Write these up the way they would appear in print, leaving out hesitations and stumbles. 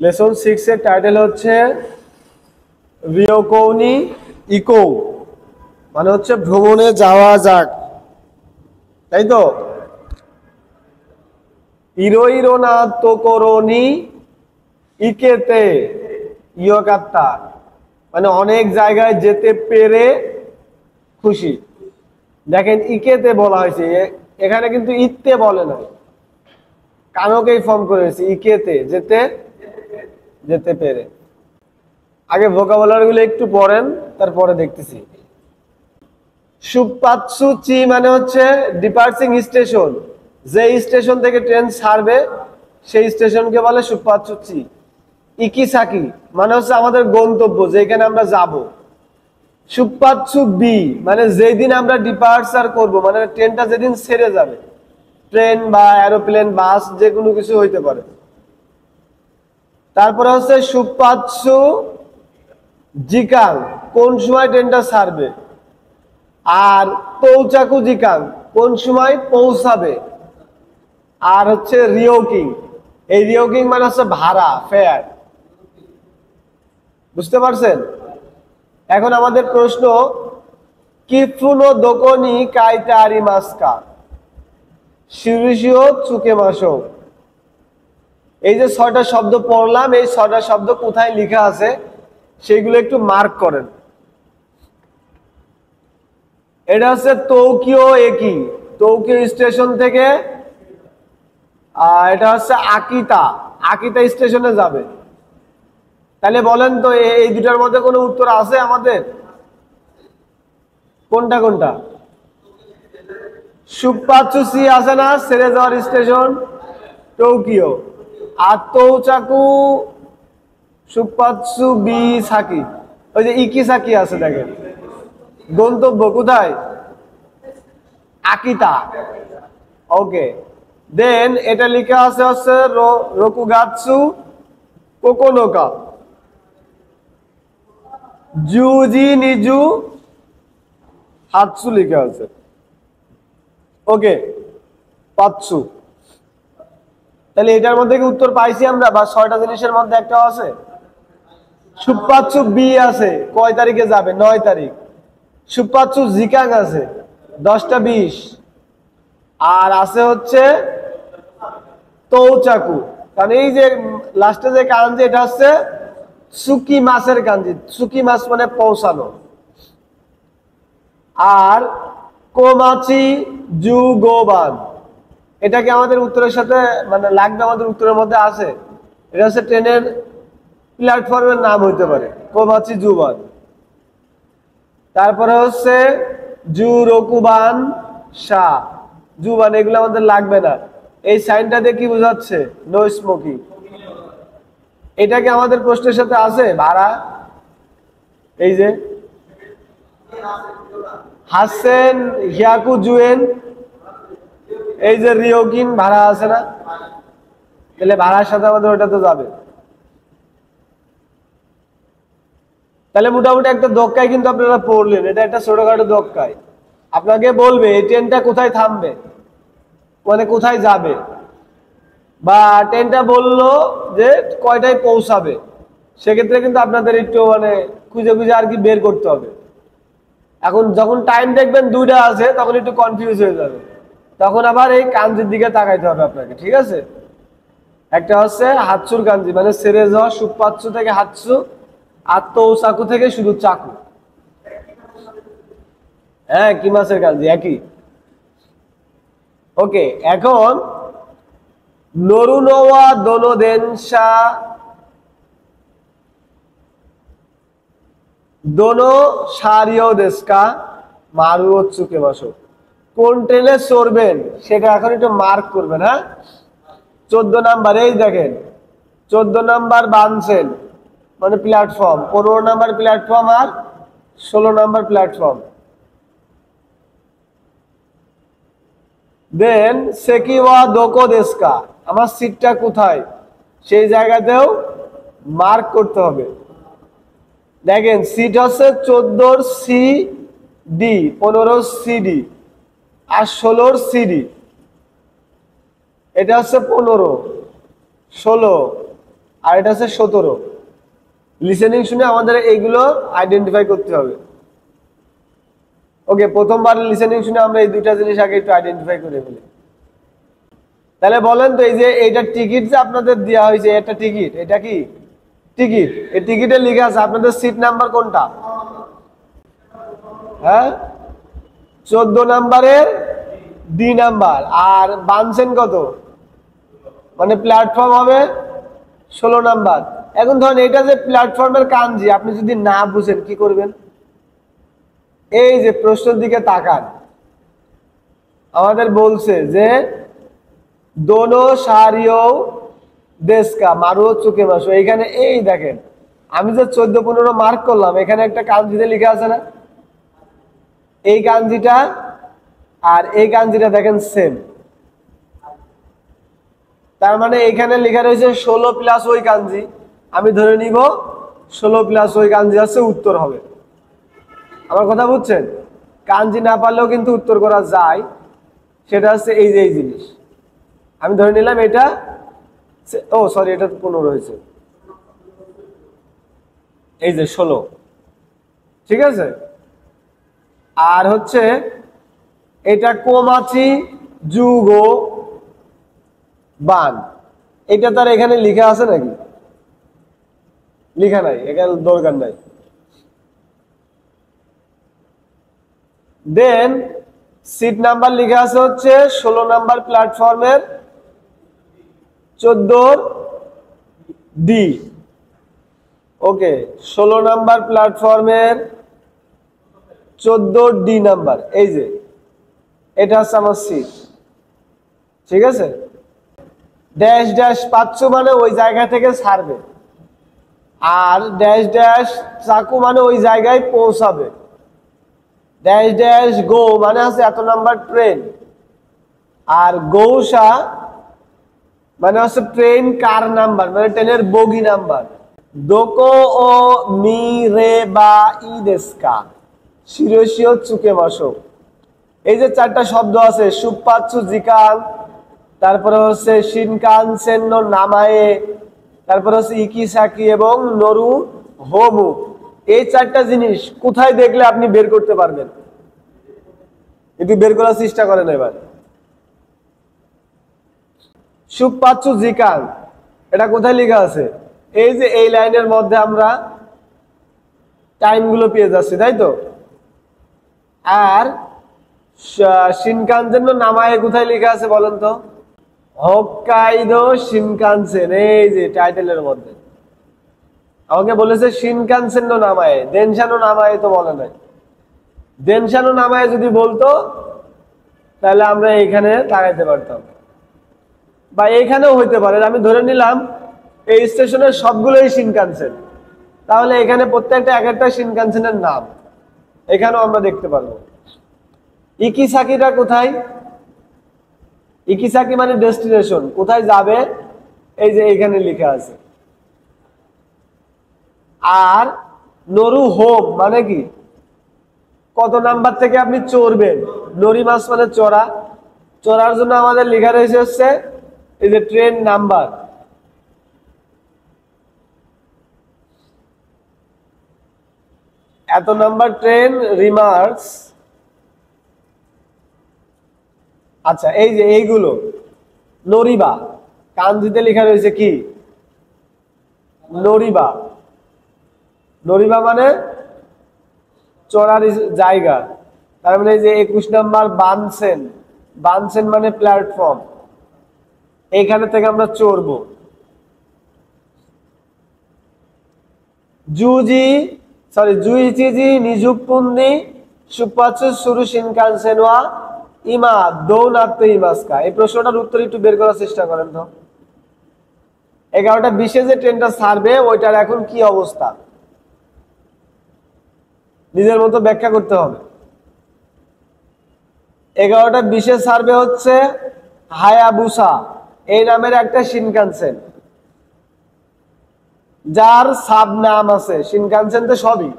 Lesson 6 এর title হচ্ছে রিওকৌনি eco, মানে হচ্ছে ভ্রমণে যাওয়া যাক, তাই তো। ইরো ইরো না তো করোনি ইকেতে ইয়োকাত্তা, মানে অনেক জায়গায় যেতে পেরে খুশি। দেখেন ইকেতে বলা হয়েছে, এখানে কিন্তু ইতে বলে না, কানকেই ফর্ম করেছে ইকেতে, যেতে যেতে পেরে। আগে ভোকাবুলারি গুলো একটু পড়েন, তারপরে দেখতেছি। সুপাতসু চি মানে হচ্ছে ডিপার্টিং স্টেশন, যে স্টেশন থেকে ট্রেন ছাড়বে সেই স্টেশনকে বলে সুপাতসু চি। ইকিসাকি মানে হচ্ছে আমাদের গন্তব্য, যেখানে আমরা যাব। সুপাতসু বি মানে যেদিন আমরা ডিপার্চার করব, মানে ট্রেনটা যেদিন ছেড়ে যাবে, ট্রেন বা এরোপ্লেন বাস যে কোনো কিছু হইতে পারে। তারপরে হচ্ছে সুপাতসু জিকাং, কোন সময় ট্রেনটা ছাড়বে। আর পৌঁচাকু জিকাং, কোন সময় পৌঁছাবে। আর হচ্ছে রিওকিং, এই রিওকিং মানে হচ্ছে ভাড়া, ফেয়ার। বুঝতে পারছেন? এখন আমাদের প্রশ্ন, কিফুনো দোকনি কাইতে আরি মাস্কা শিরিশিও চুকে মাসো। এই যে 6টা শব্দ পড়লাম, এই 6টা শব্দ কোথায় লেখা আছে সেগুলো একটু মার্ক করেন। এটা হচ্ছে টোকিও একি, টোকিও স্টেশন থেকে এটা হচ্ছে আকিতা, আকিতা স্টেশনে যাবে। তাহলে বলেন তো এই দুটার মধ্যে কোনো উত্তর আছে আমাদের? কোনটা কোনটা? সুপাতসু সি আছে না, ছেড়ে যাওয়ার স্টেশন, টোকিও। আর তৌচাকু সুপাতসু বি সাকি, ওই যে ইকিসাকি আছে, দেখেন গন্তব্য কোথায়, আকিতা। ওকে, দেন এটা লেখা আছে হচ্ছে রকুগাতসু কোকোনোকা জুজি নিজু হাতসু লেখা আছে। ওকে, পাতসু। তাহলে এটার মধ্যে কি উত্তর পাইছি আমরা, বা 6টা জিনিসের মধ্যে একটাও আছে? সুপাতসু বি আছে, কয় তারিখে যাবে? 9 তারিখ। সুপাতসু জিকাং আছে 10টা 20। আর আছে হচ্ছে তৌচাকু, কারণ এই যে লাস্টে যে কাঞ্জি, এটা হচ্ছে সুকি মাসের কাঞ্জি, সুকি মাস মানে পৌঁছানো। আর কোমাচি জু গোবান, এটা কি আমাদের উত্তরের সাথে মানে লাগবে? আমাদের উত্তরের মধ্যে আছে। এটা হচ্ছে ট্রেনের প্ল্যাটফর্মের নাম হইতে পারে, কোমাচি জুবান। তারপরে হচ্ছে জু রকুবান শাহ জুবান, এগুলো আমাদের লাগবে না। এই সাইনটা দিয়ে কি বোঝাচ্ছে? No smoking. এটা কি আমাদের প্রশ্নের সাথে আছে? ভাড়া, এই যে হাসেন হিয়াকু জুয়েন, এই যে রিওকিন ভাড়া আছে না, তাহলে ভাড়ার সাথে আমাদের ওটা তো যাবে। তাহলে মোটামুটি একটা দক্কায় কিন্তু আপনারা পড়লেন, এটা একটা ছোটখাটো দক্কায়। আপনাকে বলবে এই ট্রেনটা কোথায় থামবে, মানে কোথায় যাবে, বা ট্রেনটা বললো যে কয়টায় পৌঁছাবে। সেক্ষেত্রে কিন্তু আপনাদের একটু মানে খুঁজে খুঁজে আর কি বের করতে হবে। এখন যখন টাইম দেখবেন 2টা আছে, তখন একটু কনফিউজ হয়ে যাবে, তখন আবার এই কাঞ্জির দিকে তাকাইতে হবে আপনাকে, ঠিক আছে? একটা হচ্ছে হাতসুর কাঞ্জি, মানে সেরে যাওয়া, সুপাতসু থেকে হাতসু, আর তৌচাকু থেকে শুধু চাকু। হ্যাঁ, কি মাসের কাঞ্জি একই। ওকে, এখন নরুনোয়া দোনোদেনশা দোনো সারিও দেশকা মারু চুকে মাসো, কোন ট্রেনে চড়বেন সেটা এখন একটু মার্ক করবেন। হ্যাঁ, 14 নাম্বার, এই দেখেন 14 নাম্বার বানছেন মানে প্ল্যাটফর্ম, 15 নাম্বার প্ল্যাটফর্ম, আর 16 নাম্বার প্ল্যাটফর্ম। দেন সেকিওয়া দোকো দেশকা, আমার সিটটা কোথায়, সেই জায়গাতেও মার্ক করতে হবে। দেখেন সিট হচ্ছে 14 সি ডি, 15 সিডি, আর 16 সিডি। এটা হচ্ছে 15, 16, আর এটা হচ্ছে 17। লিসেনিং শুনে আমাদের এইগুলো আইডেন্টিফাই করতে হবে। ওকে, প্রথমবার লিসেনিং শুনে আমরা এই দুইটা জিনিস আগে একটু আইডেন্টিফাই করে ফেলি। তাহলে বলেন তো, এই যে এইটা টিকিট যে আপনাদের দেওয়া হয়েছে, এটা টিকিট, এটা কি টিকিট? এই টিকিটে লিখে আছে আপনাদের সিট নাম্বার কোনটা? হ্যাঁ, 14 নাম্বারের ডি নাম্বার। আর বানছেন কত, মানে প্ল্যাটফর্ম হবে 16 নাম্বার। এখন ধরেন এটা যে প্ল্যাটফর্মের কাঞ্জি, আপনি যদি না বুঝেন কি করবেন? এই যে প্রশ্নের দিকে তাকান, আমাদের বলছে যে দোনো সারিও দেশকা মারো চুকে মাসো। এইখানে এই দেখেন, আমি যে 14-15 মার্ক করলাম, এখানে একটা কাঞ্জিতে লিখে আছে না? এই কাঞ্জিটা আর এই কাঞ্জিটা দেখেন সেম। তার মানে এখানে লেখা রয়েছে 16 প্লাস ওই কাঞ্জি। আমি ধরে নিব 16 প্লাস ওই কাঞ্জি আছে, উত্তর হবে। আমার কথা বুঝছেন? কাঞ্জি না পারলেও কিন্তু উত্তর করা যায়। সেটা হচ্ছে এই যে এই জিনিস, আমি ধরে নিলাম এটা, ও সরি, এটা 15 রয়েছে, এই যে 16, ঠিক আছে। আর হচ্ছে এটা কোমাচি যুগো বান, এটা তার এখানে লেখা আছে নাকি? লেখা নাই, এখানে দরকার নাই। দেন সিট নাম্বার লেখা আছে হচ্ছে 16 নাম্বার প্ল্যাটফর্মের 14 ডি। ওকে, 16 নাম্বার প্ল্যাটফর্মের 14 ডি নাম্বার, এই যে এটা হচ্ছে আমার সিট, ঠিক আছে। ড্যাশ ড্যাশ পাচ্ছ মানে ওই জায়গা থেকে ছাড়বে, আর ড্যাশ ড্যাশ চাকু মানে ওই জায়গায় পৌঁছাবে। ড্যাশ ড্যাশ গো মানে আছে এত নাম্বার ট্রেন, আর গৌসা মানে হচ্ছে ট্রেন কার নাম্বার, মানে ট্রেনের বগি নাম্বার। দোকো ও মি রে বা ই দেশকা শিরোশিও চুকে মাসো। এই যে চারটা শব্দ আছে, সুপাচ্ছু জিকান, তারপরে হচ্ছে শিনকানসেন নো নামায়ে, তারপরে হচ্ছে ইকিসাকি এবং নরু হোমু। এই চারটা জিনিস কোথায় দেখলে আপনি বের করতে পারবেন? একটু বের করার চেষ্টা করেন এবার। সুপাচ্ছু জিকান, এটা কোথায় লেখা আছে? এই যে এই লাইনের মধ্যে আমরা টাইমগুলো পেয়ে যাচ্ছি, তাই তো। আর শিনকানসেন নো নামায়ে কোথায় লেখা আছে বলেন তো? হক্কাইদো শিনকানসেন, এই যে টাইটেলের মধ্যে। আমাকে বলেছে শিনকানসেন নো নামায়ে, দেনশানো নামায়ে তো বলে নাই। দেনশানো নামায়ে যদি বলতো তাহলে আমরা এইখানে লাগাইতে পারতাম, বা এইখানেও হইতে পারে। আমি ধরে নিলাম এই স্টেশনের সবগুলোই শিনকানসেন, তাহলে এখানে প্রত্যেকটা এক একটা শিনকানসেনের নাম এখানেও আমরা দেখতে পারবো। ইকিসাকিটা কোথায়? ইকিসাকি মানে ডেস্টিনেশন, কোথায় যাবে, এই যে এখানে লেখা আছে। আর নরু হোম মানে কি, কত নাম্বার থেকে আপনি চড়বেন। নরি মাস মানে চড়া, চড়ার জন্য আমাদের লেখা রয়েছে হচ্ছে এই যে ট্রেন নাম্বার। এত নাম্বার ট্রেন রিমার্স। আচ্ছা, এই যে এইগুলো নরিবা, কাঞ্জিতে লেখা রয়েছে কি নরিবা। নরিবা মানে চড়ার জায়গা। তার মানে এই যে 21 নাম্বার বানসেন, বানসেন মানে প্ল্যাটফর্ম, এইখানে থেকে আমরা চড়বো। জুজি সরি জুইচিজি নিযুক্পুন্দি সুপাচ্ছু সুরু শিনকানসেনওয়া ইমা দৌনাত্ম ইমাসকা। এই প্রশ্নটার উত্তর একটু বের করার চেষ্টা করেন তো। 11টা 20 যে ট্রেনটা ছাড়বে ওইটার এখন কি অবস্থা, নিজের মতো ব্যাখ্যা করতে হবে। 11টা 20 ছাড়বে হচ্ছে হায়াবুসা এই নামের একটা শিনকানসেন, যার সাব নাম আছে। শিনকানসেন তো সবই,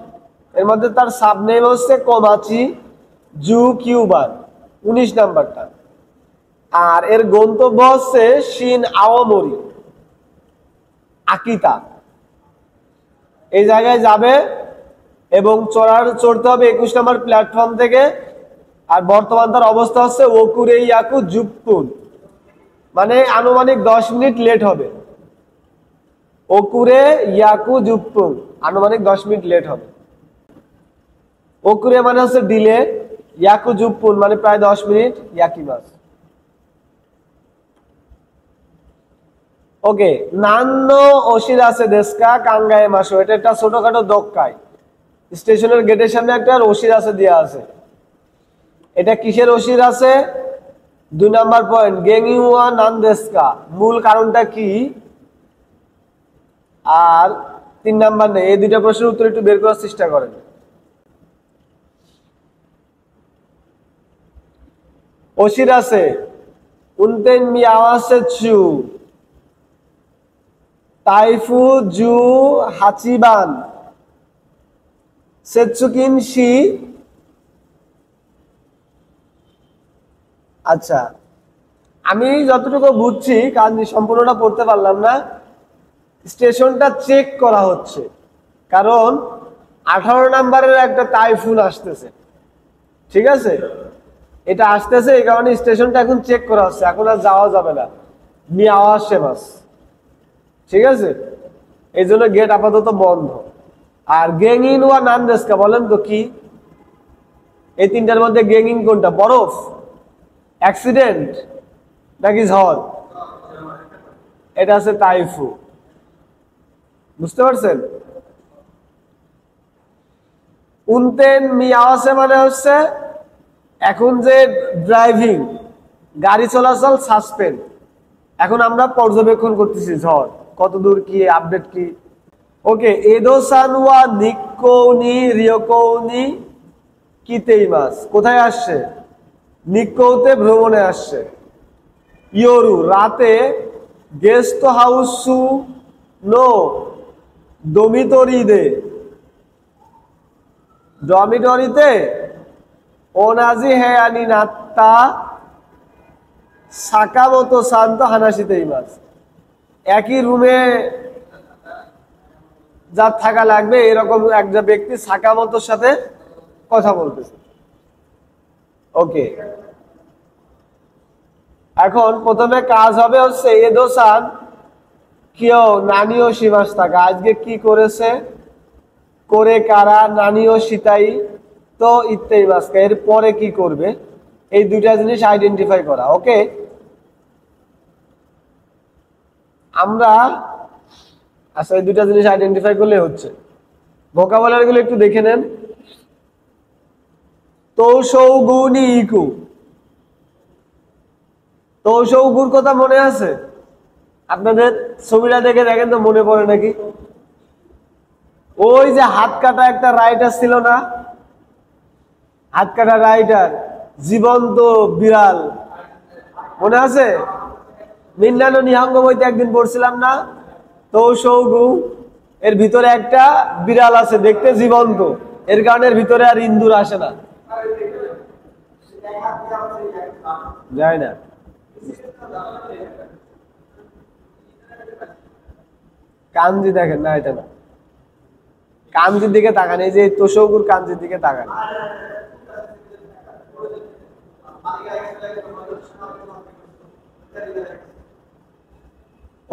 এর মধ্যে তার সাব নেম হচ্ছে কোমাচি জু কিউবান, 19 নাম্বারটা। আর এর গন্তব্য হচ্ছে শিন আওয়ামরি। আকিতা। এই জায়গায় যাবে এবং চড়তে হবে 21 নম্বর প্ল্যাটফর্ম থেকে। আর বর্তমান তার অবস্থা হচ্ছে ওকুরে ইয়াকু জুপ্পুন, মানে আনুমানিক 10 মিনিট লেট হবে। ওকুরে ইয়াকু জুপ্পুন, আনুমানিক 10 মিনিট লেট হবে। ওকুরে মানে হচ্ছে ডিলে, ইয়াকু জুপ্পুন মানে প্রায় 10 মিনিট, ইয়াকিমাস। ওকে, নান্নো ওশিরাসে দেশকা কাঙ্গায়ে মাসো, এটা একটা ছোটখাটো দোক্কাই। স্টেশনের গেটের সামনে একটা ওশিরাসে দেওয়া আছে। এটা কিসের ওশিরাসে? 2 নাম্বার পয়েন্ট, গেঙ্গিওয়া নান দেশকা, মূল কারণটা কি? আর 3 নাম্বার নেই। এই দুইটা প্রশ্নের উত্তর একটু বের করার চেষ্টা করেন। ওশিরাসে উনতেন মিয়াওয়াসে চু তাইফু জু হাচিবান সেচুকিন শি। আচ্ছা, আমি যতটুকু বুঝছি, কারণ সম্পূর্ণটা পড়তে পারলাম না, স্টেশনটা চেক করা হচ্ছে, কারণ 18 নাম্বারের একটা টাইফুন আসতেছে। ঠিক আছে, এটা আসতেছে, এই কারণে স্টেশনটা এখন চেক করা হচ্ছে, এখন আর যাওয়া যাবে না, মিয়াওয়াসে বাস। ঠিক আছে, এই জন্য গেট আপাতত বন্ধ। আর গেঙ্গিং ওয়া নান দেশকা বলেন তো কি? এই তিনটার মধ্যে গেঙ্গিং কোনটা? বরফ, অ্যাক্সিডেন্ট নাকি ঝড়? এটা আছে টাইফু। বুঝতে পারছেন? উনতেন মিয়াওয়াসে মানে হচ্ছে এখন যে ড্রাইভিং, গাড়ি চলাচল সাসপেন্ড। এখন আমরা পর্যবেক্ষণ করতেছি ঝড় কতদূর, কি আপডেট কি। ওকে, এদোসান ওয়া নিক্কৌনি রিয়োকৌনি কিতেইমাস, কোথায় আসছে? নিক্কৌতে ভ্রমণে আসছে। ইয়োরু রাতে, গেস্ট হাউসু নো ডমিটরিতে, ডমিটরিতে ওনাজি হেয়ানি নাত্তা সাকামতো শান্ত হানাশিতেইমাস, একই রুমে যার থাকা লাগবে এরকম একটা ব্যক্তি সাকামতোর সাথে কথা বলতেছে। ওকে, এখন প্রথমে কাজ হবে হচ্ছে এদোসান কিও নানিও শিমাস থাকা, আজকে কি করেছে, করে কারা, নানিও সীতাই তো ইত্যাদি মাসকা, এর পরে কি করবে, এই দুইটা জিনিস আইডেন্টিফাই করা। ওকে, আমরা আচ্ছা এই দুইটা জিনিস আইডেন্টিফাই করলে হচ্ছে। ভোকাবুলারি গুলো একটু দেখে নেন। তৌসৌগুনি ইকু, তৌসৌগুর কথা মনে আছে আপনাদের? ছবিটা দেখে দেখেন তো মনে পড়ে নাকি? ওই যে হাত কাটা একটা রাইটার ছিল না, হাত কাটা রাইটার, জীবন্ত বিড়াল, মনে আছে? মিন্নানো নিহাঙ্গ বইতে একদিন পড়ছিলাম না, তৌসৌগু, এর ভিতরে একটা বিড়াল আছে, দেখতে জীবন্ত, এর কারণে এর ভিতরে আর ইন্দুর আসে না, যায় না। কাঞ্জি দেখেন না, এটা না, কাঞ্জির দিকে তাকান, এই যে তোষৌগুর কাঞ্জির দিকে তাকান।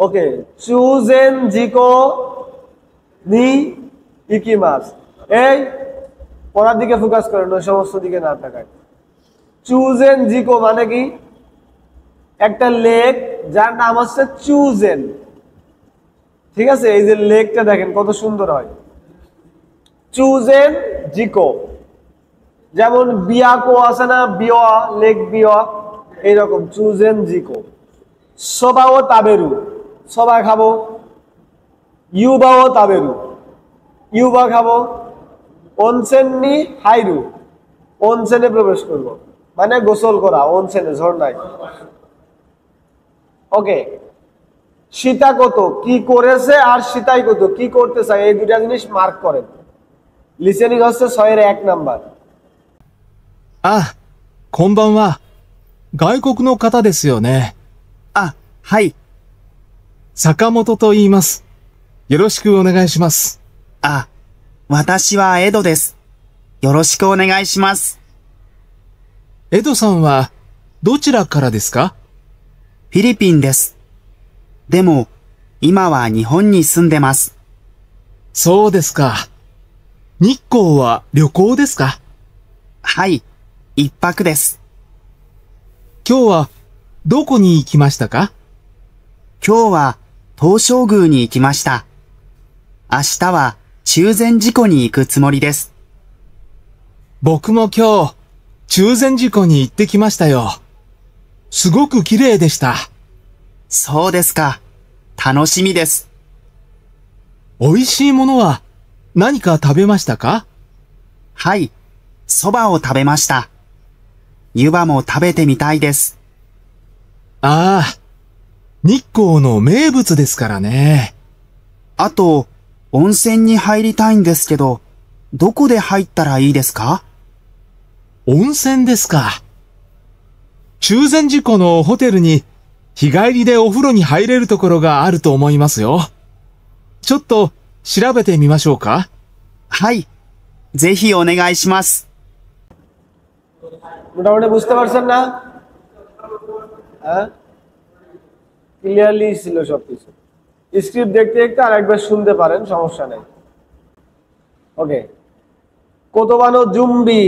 ওকে, চুজেন জিকো নি ইকিমাস, এই পড়ার দিকে ফোকাস করেন, ওই সমস্ত দিকে না তাকায়। চুজেন জিকো মানে কি? একটা লেক যার নাম হচ্ছে চুজেন। ঠিক আছে, এই যে লেকটা দেখেন কত সুন্দর হয়, চুজেন জিকো। যেমন বিয়াকো আছে না, বিওয়া, লেক বিওয়া, এইরকম চুজেন জিকো। সোবাও তাবেরু, সোবা খাবো। ইউবাও তাবেরু, ইউবা খাবো। অনসেন নি হাইরু, অনসেনে প্রবেশ করব, মানে গোসল করা, অনসেনে, ঝর্ণায়। ওকে, সীতা কত কি করেছে, আর সীতাই কত কি করতে চায়, এই দুটা জিনিস মার্ক করেন। লিসেনিং হচ্ছে 6 এর 1 নাম্বার। あ、こんばんは。外国の方ですよね。あ、はい。坂本と言います。よろしくお願いします。あ、私はエドです。よろしくお願いします。エドさんはどちらからですか？フィリピンです。でも、今は日本に住んでます。そうですか。日光は旅行ですか？はい、一泊です。今日はどこに行きましたか？今日は東照宮に行きました。明日は中禅寺湖に行くつもりです。僕も今日、中禅寺湖に行ってきましたよ。すごく綺麗でした。そうですか。楽しみです。美味しいものは何か食べましたか？はい、蕎麦を食べました。湯葉も食べてみたいです。ああ、日光の名物ですからね。あと、温泉に入りたいんですけど、どこで入ったらいいですか？温泉ですか。中禅寺湖のホテルに日帰りでお風呂に入れるところがあると思いますよ。ちょっと調べてみましょうか。はい、ぜひお願いします。মোটামুটি বুঝতে পারছেন না? হ্যাঁ, ক্লিয়ারলি ছিল সবকিছু। স্ক্রিপ্ট দেখতে দেখতে আরেকবার শুনতে পারেন, সমস্যা নেই। ওকে, কোতোবানো জুম্বি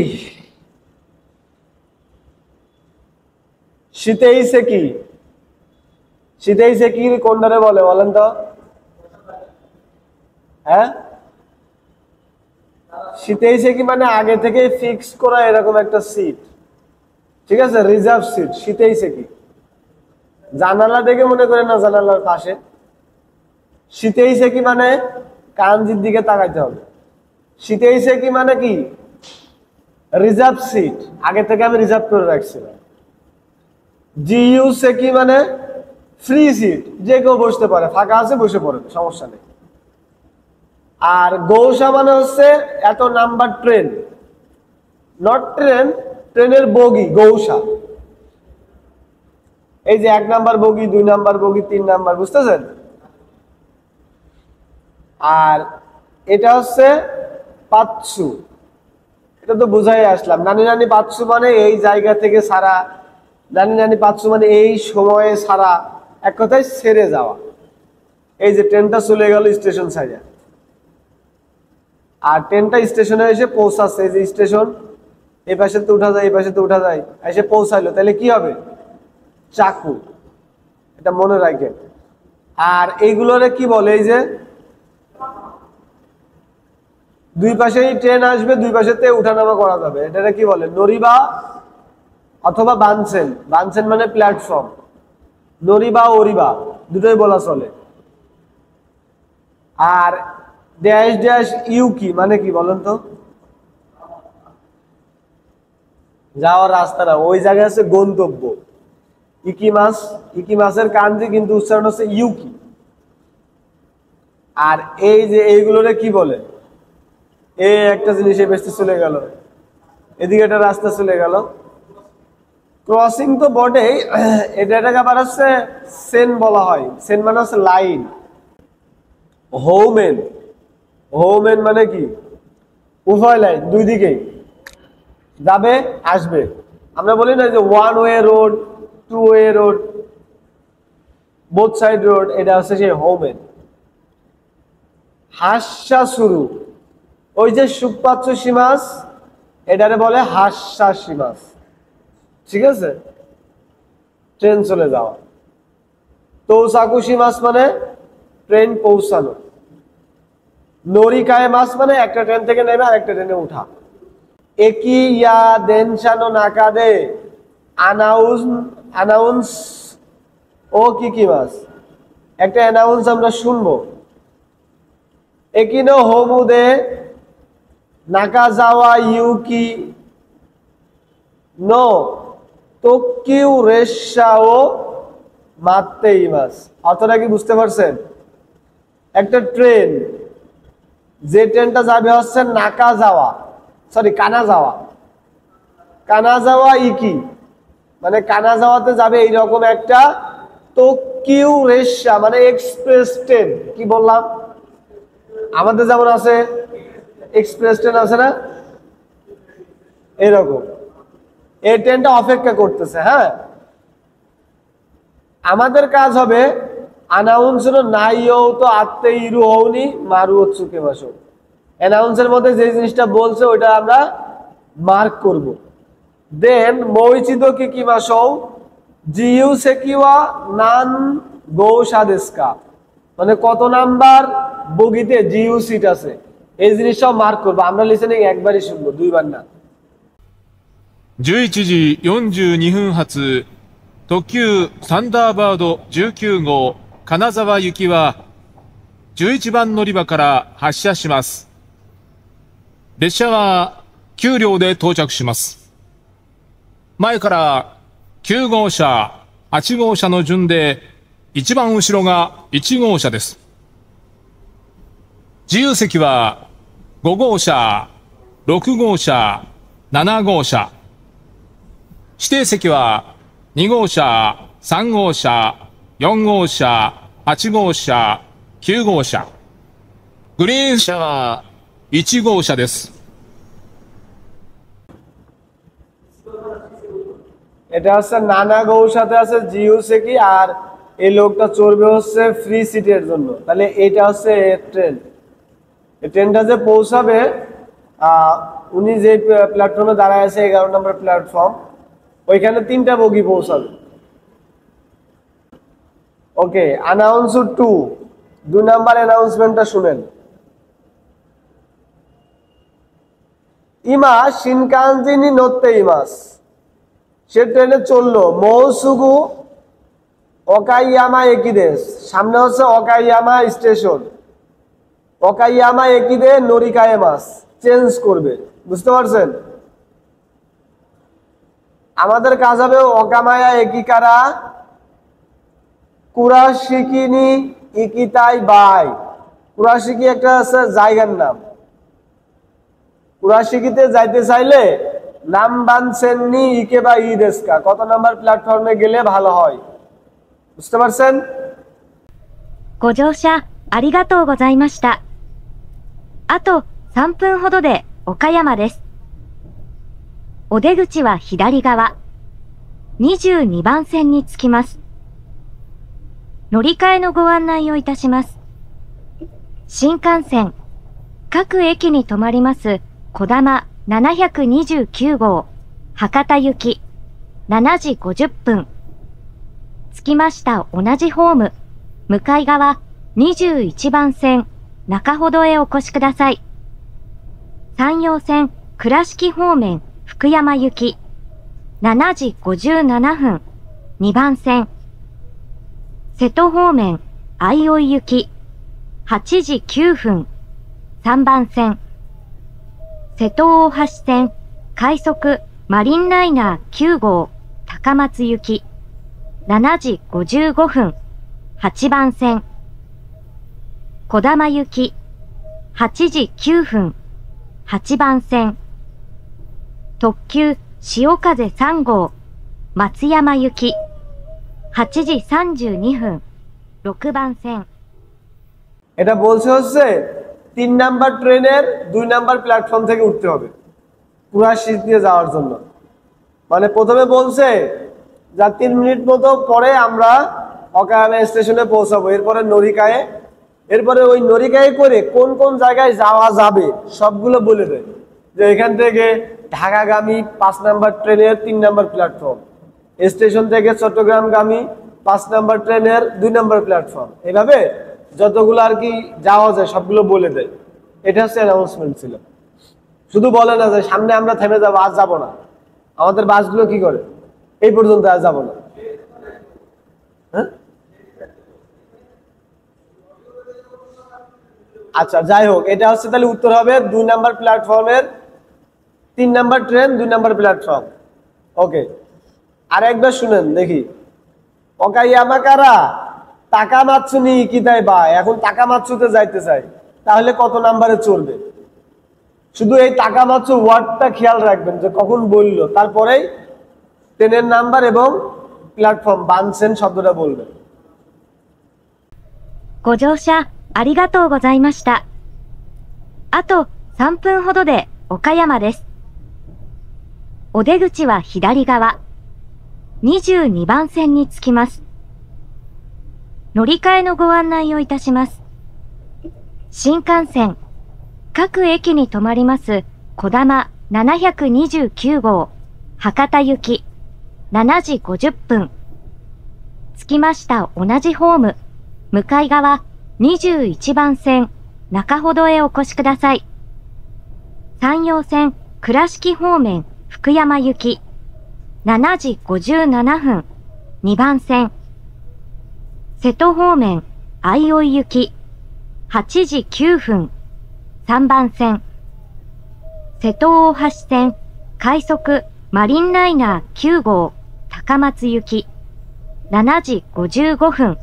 শীতেইছে কি? শীতেইছে কি কোনটারে বলে বলেন তো? হ্যাঁ, শীতেইছে কি মানে আগে থেকে ফিক্স করা এরকম একটা সিট, ঠিক আছে, রিজার্ভ সিট। শীতেইছে কি জানালা দেখে মনে করে না জানালার পাশে। শীতেইছে কি মানে কাঞ্জির দিকে তাকাইতে হবে। শীতেইছে কি মানে কি রিজার্ভ সিট, আগে থেকে আমি রিজার্ভ করে রাখছিলাম। জিইউসে কি মানে ফ্রি সিট, যে কেউ বসতে পারে, ফাঁকা আছে বসে পড়ে, সমস্যা নেই। আর গৌসা মানে হচ্ছে এত নাম্বার ট্রেন, নট ট্রেন, ট্রেনের বগি গৌসা। এই যে 1 নাম্বার বগি, 2 নাম্বার বগি, 3 নাম্বার, বুঝতেছেন? আর এটা হচ্ছে পাচ্ছু, এটা তো বুঝাই আসলাম। নানি নানি পাচ্ছু মানে এই জায়গা থেকে ছাড়া, নানি নানি পাচ্ছু মানে এই সময়ে ছাড়া, এক কথায় ছেড়ে যাওয়া। এই যে ট্রেনটা চলে গেল স্টেশন সাইডে, আর ট্রেনটা স্টেশনে এসে পৌঁছাচ্ছে, এই যে স্টেশন, এই পাশে তো উঠা যায়, এই পাশে তো উঠা যায়, এসে পৌঁছাইলো, তাহলে কি হবে? চাকু, এটা মনে রাখেন। আর এইগুলোরে কি বলে? এই যে দুই পাশেই ট্রেন আসবে, দুই পাশেতে উঠানামা করা যাবে, এটা কি বলে? নরিবা অথবা বানসেন। বানসেন মানে প্ল্যাটফর্ম, নরিবা ওরিবা দুটোই বলা চলে। আর ড্যাশ ড্যাশ ইউ কি মানে কি বলেন তো? যাওয়ার রাস্তাটা, ওই জায়গায় আছে গন্তব্য। ইকিমাস, ইকিমাসের কাঞ্জি কিন্তু উচ্চারণ হচ্ছে ইউকি। আর এই যে এইগুলোরে কি বলে? এই একটা জিনিস এই বেশি চলে গেল, এদিকে একটা রাস্তা চলে গেল, ক্রসিং তো বটেই, এটাকে আবার হচ্ছে সেন বলা হয়। সেন মানে হচ্ছে লাইন। হোমেন, হোমেন মানে কি? উভয় লাইন, দুই দিকেই যাবে আসবে। আমরা বলি না যে one way road, two way road, both side road, এটা হচ্ছে সেই হোমেন। হাস্যাসুরু, ওই যে সুপাচ্ছুসি মাছ, এটারে বলে হাস্যাসি মাছ, ঠিক আছে? ট্রেন চলে যাওয়া। তৌসাকুশি মাছ মানে ট্রেন পৌঁছানো। নরিকায় মাছ মানে একটা ট্রেন থেকে নেমে আরেকটা ট্রেনে উঠা। একি ইয়া দেনশানো নাকাদে অ্যানাউন্স ও কি কি মাছ, একটা অ্যানাউন্স আমরা শুনবো। একিনো হোমুদে নাকাজাওয়া ইউকি নো তোকিউ রেশাও মাত্তে ইমাস। অর্থটা কি বুঝতে পারছেন? একটা ট্রেন, যে ট্রেনটা যাবে হচ্ছে নাকাজাওয়া, সরি কানাজাওয়া, কানাজাওয়া ইকি মানে কানাজাওয়াতে যাবে এইরকম একটা তোকিউ রেশা মানে এক্সপ্রেস ট্রেন। কি বললাম? আমাদের যেমন আছে এক্সপ্রেস ট্রেন আছে না, এরকম এই ট্রেনটা অপেক্ষা করতেছে। হ্যাঁ, আমাদের কাজ হবে অ্যানাউন্সের নাইও তো আত্তে ইরু হওনি মারু হচ্ছে মাসো, অ্যানাউন্সের মধ্যে যে জিনিসটা বলছে ওইটা আমরা মার্ক করব। দেন মইচিদো কি কি মাসো জিউ সেকিওয়া নান গৌসাদেস্কা, মানে কত নাম্বার বগিতে জিউ সিট আছে এই জিনিসটাও মার্ক করবো। আমরা লিসেনিং একবারই শুনবো, দুইবার না। 11時42分発、特急サンダーバード19号金沢行きは11番乗り場から発車します。列車は9両で到着します。前から9号車、8号車の順で一番後ろが1号車です。自由席は5号車、6号車、7号車。指定席は2号車、3号車、4号車、8号車、9号車。グリーン車は1号車です。এটা হচ্ছে নানা গৌসাতে আছে জিও সেকি, আর এই লোকটা চড়বে হচ্ছে ফ্রি সিটের জন্য। তাহলে এটা হচ্ছে ট্রেন, এই ট্রেনটা যে পৌঁছাবে উনি যে প্ল্যাটফর্মে দাঁড়ায় আছে 11 নম্বর প্ল্যাটফর্ম, ওইখানে 3টা বগি পৌঁছাবে। ওকে, অ্যানাউন্স 2 2 নাম্বার অ্যানাউন্সমেন্টটা শুনেন। ইমা শিনকানজিনি নড়তে ইমাস, সে ট্রেনে চললো। মৌসুগু ওকাইয়ামা একিদেশ, সামনে হচ্ছে ওকাইয়ামা স্টেশন। ওকাইয়ামা একিদে নরিকায়ে মাস, চেঞ্জ করবে। বুঝতে পারছেন? আমাদের কাজ হবে ওকামায়া একিকারা কুরাশিকিনি ইকিতাই বাই। কুরাশিকি একটা আছে জায়গার নাম, কুরাশিকিতে যাইতে চাইলে নাম বানসেননি ইকে বা ইদেস্কা, কত নাম্বার প্ল্যাটফর্মে গেলে ভালো হয়। বুঝতে পারছেন? ご乗車ありがとうございました。あと3分ほどで岡山です。お出口は左側、22番線に着きます。乗り換えのご案内をいたします。新幹線、各駅に停まりますこだま729号、博多行き、7時50分。着きました同じホーム、向かい側、21番線、中ほどへお越しください。山陽線、倉敷方面、福山行き、7時57分、2番線。瀬戸方面、相生行き、8時9分、3番線。瀬戸大橋線、快速マリンライナー9号、高松行き、7時55分、8番線。小玉行き、8時9分、8番線。特急潮風3号、松山行き、8時32分、6番線。এটা বলছে হচ্ছে 3 নাম্বার ট্রেনের 2 নাম্বার প্ল্যাটফর্ম থেকে উঠতে হবে কুরাশি দিয়ে যাওয়ার জন্য। মানে প্রথমে বলছে যা 3 মিনিট মতো পরে আমরা ওকায়ামা স্টেশনে পৌঁছাবো, এরপরে নরিকায়ে, এরপরে ওই নরিকায়ে করে কোন কোন জায়গায় যাওয়া যাবে সবগুলো বলে দেয়। যে এখান থেকে ঢাকাগামী 5 নাম্বার ট্রেনের 3 নাম্বার প্ল্যাটফর্ম, স্টেশন থেকে চট্টগ্রামগামী 5 নাম্বার ট্রেনের 2 নাম্বার প্ল্যাটফর্ম, এইভাবে যতগুলো আর কি যাওয়া যায় সবগুলো বলে দেয়। এটা হচ্ছে অ্যানাউন্সমেন্ট ছিল। শুধু বলে না যে সামনে আমরা থেমে যাবো, আজ যাবো না। আমাদের বাসগুলো কি করে এই পর্যন্ত আজ যাবো না। হ্যাঁ, আচ্ছা যাই হোক, এটা হচ্ছে তাহলে উত্তর হবে 2 নাম্বার প্ল্যাটফর্মের 3 নাম্বার ট্রেন 2 নাম্বার প্ল্যাটফর্ম। ওকে, আর একবার শুনেন দেখি। ওকাইয়ামা কারা তাকামাৎসুনি ইকিতাই বা, এখন তাকামাৎসুতে যাইতে চাই, তাহলে কত নাম্বারে চলবে? শুধু এই তাকামাৎসু ওয়ার্ডটা খেয়াল রাখবেন যে কখন বললো, তারপরেই ট্রেনের নাম্বার এবং প্ল্যাটফর্ম বানসেন শব্দটা বলবেন।ご乗車ありがとうございました。あと3分ほどで岡山です。お出口は左側。22番線に着きます。乗り換えのご案内をいたします。新幹線、各駅に停まりますこだま729号、博多行き、7時50分。着きました同じホーム、向かい側21番線、中ほどへお越しください。山陽線、倉敷方面、福山行き、7時57分、2番線。瀬戸方面、相生行き、8時9分、3番線。瀬戸大橋線、快速マリンライナー9号、高松行き、7時55分、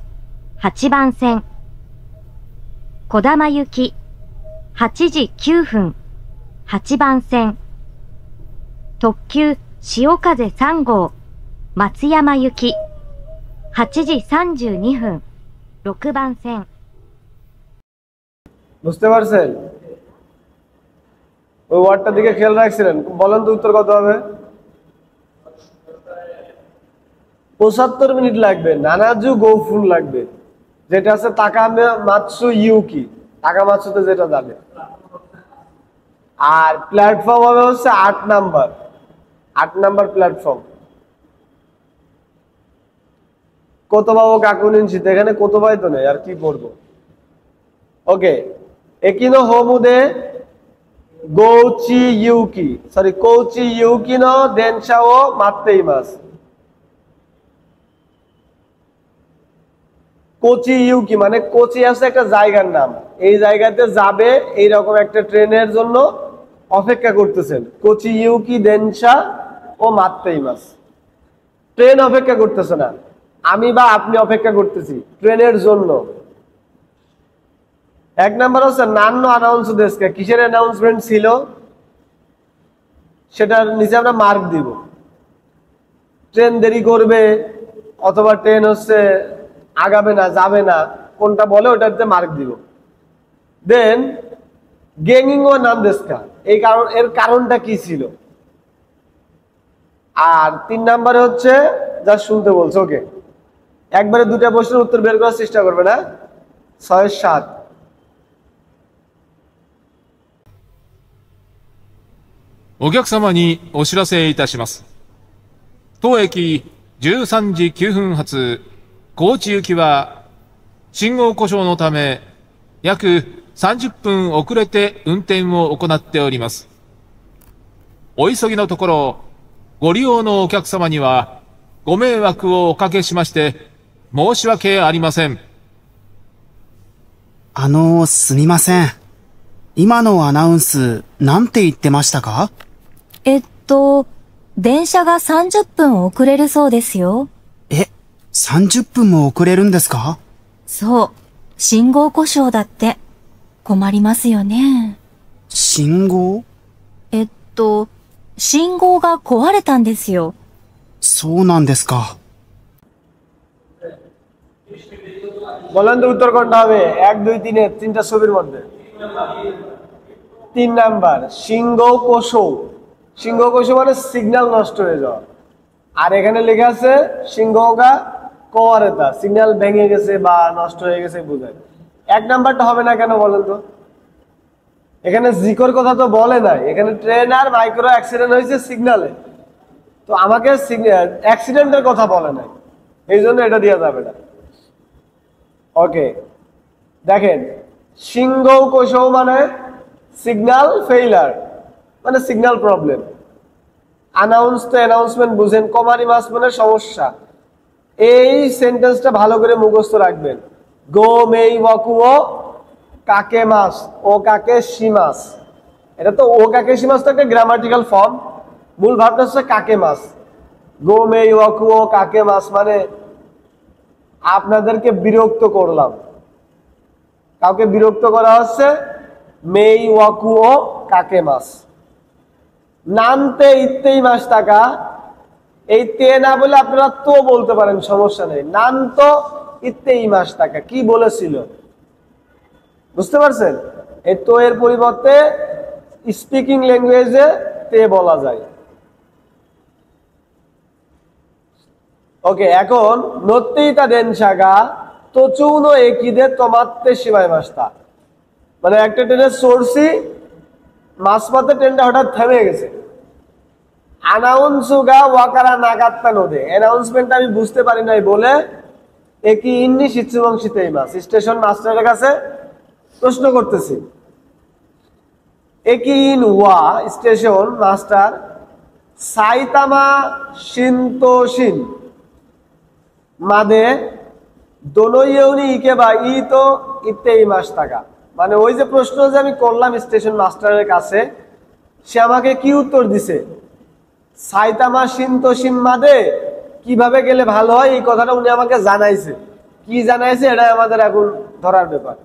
8番線。こだま行き、8時9分、8番線。特急潮風3号、松山行き、8時32分、6番線。বুঝতে পারছেন? ওই ওয়ার্ডটার দিকে খেয়াল রাখছিলেন? বলেন তো উত্তর কত হবে? 75 মিনিট লাগবে। নানাজু গৌফুন লাগবে, যেটা আছে তাকামাৎসু ইউকি, তাকামাৎসুতে যেটা যাবে। আর প্ল্যাটফর্ম হবে হচ্ছে 8 নাম্বার, 8 নাম্বার প্ল্যাটফর্ম। কত পাবো কাকুনিনশিতে? এখানে কত পাই তো নেই, আর কি করবো? ওকে, একিনো হোমুদে গৌচি ইউকি, সরি কৌচি ইউকিনো দেনশাও মাত্তেইমাস। কোচি ইউকি মানে কোচি আছে একটা জায়গার নাম, এই জায়গাতে যাবে এইরকম একটা ট্রেনের জন্য অপেক্ষা করতেছেন। কোচি ইউকি দেনশা ও মাত্তেইমাস। ট্রেন অপেক্ষা করতেছে না, আমি বা আপনি অপেক্ষা করতেছি ট্রেনের জন্য। এক নাম্বার হচ্ছে নান্ন অ্যানাউন্স দেশকে, কিসের অ্যানাউন্সমেন্ট ছিল সেটার নিচে আমরা মার্ক দিব। ট্রেন দেরি করবে অথবা ট্রেন হচ্ছে আগাবে না, যাবে না, কোনটা বলে ওটাতে মার্ক দিব। দেন গেঙ্গিং ও নাম দেশকা, এই কারণ, এর কারণটা কি ছিল। আর 3 নাম্বারে হচ্ছে যা শুনতে বলছে। ওকে, একবারে দুটা প্রশ্নের উত্তর বের করার চেষ্টা করবে না। 6-7 お客様にお知らせいたします。当駅13時9分発、高知行きは、信号故障のため、約30分遅れて運転を行っております。お急ぎのところ、ご利用のお客様には、ご迷惑をおかけしまして、申し訳ありません。すみません。今のアナウンス、なんて言ってましたか？電車が30分遅れるそうですよ。30分も遅れるんですか？そう。信号故障だって。困りますよね。信号？信号が壊れたんですよ。そうなんですか。বলেন তো উত্তর কোনটা হবে? 1, 2, 3 এর তিনটা ছবির মধ্যে 3 নাম্বার সিংহ কোশো। সিংহ কোশো মানে সিগন্যাল নষ্ট হয়ে যাওয়া। আর এখানে লেখা আছে সিংহগা কোয়ারেতা, সিগন্যাল ভেঙে গেছে বা নষ্ট হয়ে গেছে বোঝায়। 1 নাম্বারটা হবে না কেন বলেন তো? এখানে জিকর কথা তো বলে নাই, এখানে ট্রেন আর মাইক্রো অ্যাক্সিডেন্ট হয়েছে সিগন্যালে, তো আমাকে অ্যাক্সিডেন্টের কথা বলে নাই, এই জন্য এটা দেওয়া যাবে না। ওকে, দেখেন সিংহ কোশো মানে সিগন্যাল ফেইলার, মানে সিগন্যাল প্রবলেম। অ্যানাউন্স তো অ্যানাউন্সমেন্ট বুঝেন, কমারি মাস মানে সমস্যা। এই সেন্টেন্সটা ভালো করে মুখস্থ রাখবেন। গো মেই ওয়াকুও কাকে মাস, ও কাকে শিমাস। এটা তো ও কাকে শিমাস তো একটা গ্রামাটিক্যাল ফর্ম, মূল ভাবটা হচ্ছে কাকে মাস। গো মেই ওয়াকুও কাকে মাস মানে আপনাদেরকে বিরক্ত করলাম, কাউকে বিরক্ত করা হচ্ছে। মেই ওয়াকুও কাকে মাস। নানতে ইত্তেই মাস টাকা, এই তে না বলে আপনারা তো বলতে পারেন, সমস্যা নেই। নান তো ইত্তেই মাস টাকা কি বলেছিল বুঝতে পারছেন? এই তো এর পরিবর্তে স্পিকিং ল্যাঙ্গুয়েজে তে বলা যায়। ওকে, এখন নত্তেইতা দেনশাগা তোচুনো একিদে তোমাত্তে শিবাই মাস্তা, মানে একটা ট্রেনের সরছি, মাঝপথে ট্রেনটা হঠাৎ থেমে গেছে। আনাউন্সুগা ওয়াকারা নাগাত্তা নদে, অ্যানাউন্সমেন্ট আমি বুঝতে পারি নাই বলে একই ইন্নি শিচ্ছুবংশিতেই মাস, স্টেশন মাস্টারের কাছে প্রশ্ন করতেছি। একই ইন ওয়া স্টেশন মাস্টার সাইতামা শিন্তোশিন মাদে দোনো ইউনি ইকে বা ই তো ইত্তেই মাস টাকা, মানে ওই যে প্রশ্ন যে আমি করলাম স্টেশন মাস্টারের কাছে, সে আমাকে কি উত্তর দিছে, সাইতামা শিন্তোশিন মাদে কিভাবে গেলে ভালো হয় এই কথাটা উনি আমাকে জানাইছে। কি জানাইছে এটাই আমাদের এখন ধরার ব্যাপার।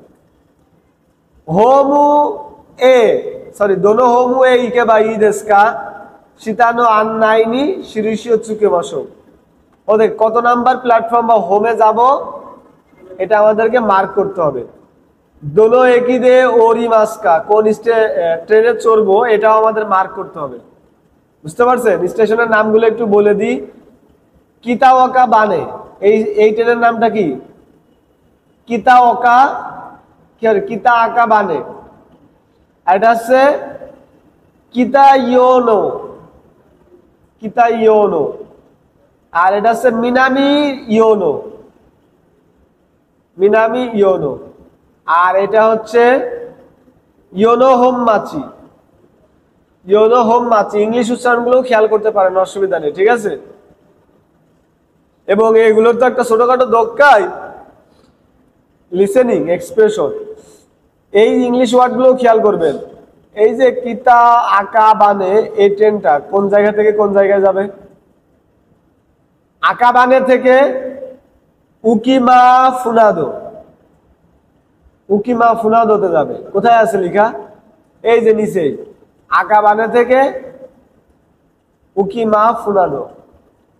হোমু এ সরি দোনো হোমু এ ইকে বা ই দেশকা শীতানো আন্নাইনি শিরিশীয় চুকে বসো। ওদের কত নাম্বার প্ল্যাটফর্ম বা হোমে যাব এটা আমাদেরকে মার্ক করতে হবে। দোনো একই দে ওরি মাস্কা কোন ট্রেনে চড়বো এটাও আমাদের মার্ক করতে হবে। বুঝতে পারছেন? স্টেশনের নামগুলো একটু বলে দিই। কিতাওয়াকা বানে, এই ট্রেনের নামটা কি? কিতাওয়াকা, কিতা আকা বানে। এটা হচ্ছে কিতাইয়োনো, কিতাইয়োনো। আর এটা হচ্ছে মিনামি ইয়োনো, মিনামি ইয়োনো। আর এটা হচ্ছে Yono Honmachi, Yono Honmachi. English উচ্চারণগুলো খেয়াল করতে পারেন, অসুবিধা নেই, ঠিক আছে? এবং এগুলোর তো একটা ছোটখাটো দক্কায় লিসেনিং এক্সপ্রেশন, এই ইংলিশ ওয়ার্ডগুলো খেয়াল করবেন। এই যে কিতা আকা বানে, এই ট্রেনটা কোন জায়গা থেকে কোন জায়গায় যাবে? আকাবানে থেকে উকিমা ফুনাদো, উকিমা ফুনাদোতে যাবে। কোথায় আছে লেখা? এই যে নিচে, আকাবানে থেকে উকিমা ফুনাদো।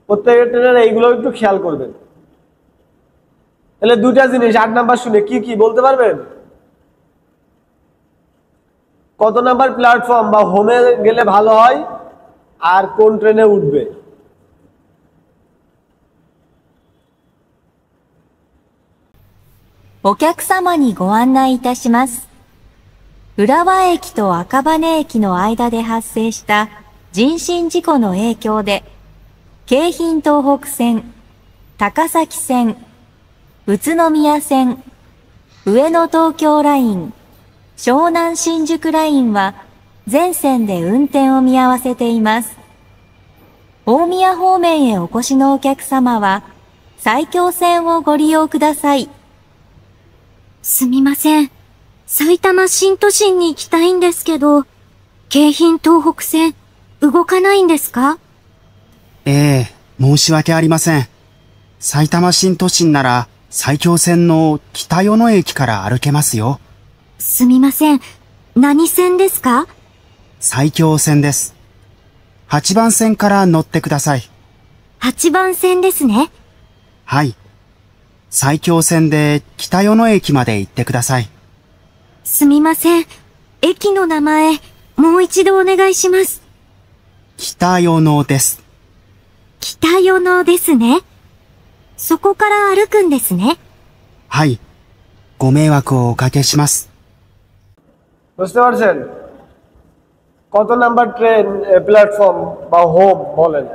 প্রত্যেকের ট্রেনের এইগুলো একটু খেয়াল করবেন। তাহলে দুটা জিনিস 8 নাম্বার শুনে কি কি বলতে পারবেন? কত নাম্বার প্ল্যাটফর্ম বা হোমে গেলে ভালো হয়, আর কোন ট্রেনে উঠবে।お客様にご案内いたします。浦和駅と赤羽駅の間で発生した人身事故の影響で、京浜東北線、高崎線、宇都宮線、上野東京ライン、湘南新宿ラインは全線で運転を見合わせています。大宮方面へお越しのお客様は、埼京線をご利用ください。すみません。埼玉新都心に行きたいんですけど、京浜東北線、動かないんですか？申し訳ありません。埼玉新都心なら、埼京線の北与野駅から歩けますよ。すみません。何線ですか？埼京線です。8番線から乗ってください。8番線ですね。はい。埼京線で北与野駅まで行ってください。すみません。駅の名前、もう一度お願いします。北与野です。北与野ですね。そこから歩くんですね。はい。ご迷惑をおかけします。বুঝতে পারছেন? কত নাম্বার ট্রেন প্ল্যাটফর্ম বা হোম বলেন?